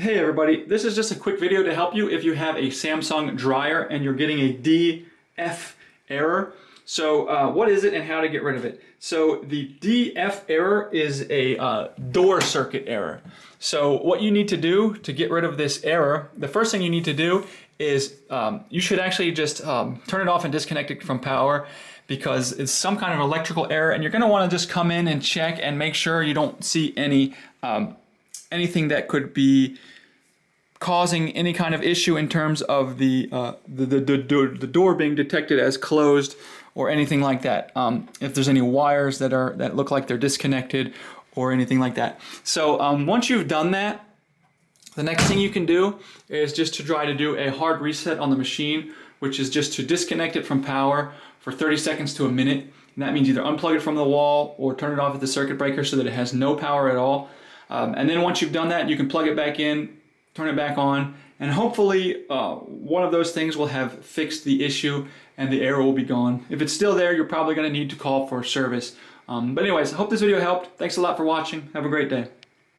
Hey everybody, this is just a quick video to help you if you have a Samsung dryer and you're getting a DF error. So what is it and how to get rid of it? So the DF error is a door circuit error. So what you need to do to get rid of this error, the first thing you need to do is you should actually just turn it off and disconnect it from power, because it's some kind of electrical error, and you're going to want to just come in and check and make sure you don't see any anything that could be causing any kind of issue in terms of the door being detected as closed or anything like that. If there's any wires that look like they're disconnected or anything like that. So once you've done that, the next thing you can do is just to try to do a hard reset on the machine, which is just to disconnect it from power for 30 seconds to a minute. And that means either unplug it from the wall or turn it off at the circuit breaker so that it has no power at all. And then once you've done that, you can plug it back in, turn it back on, and hopefully one of those things will have fixed the issue and the error will be gone. If it's still there, you're probably going to need to call for service. But anyways, I hope this video helped. Thanks a lot for watching. Have a great day.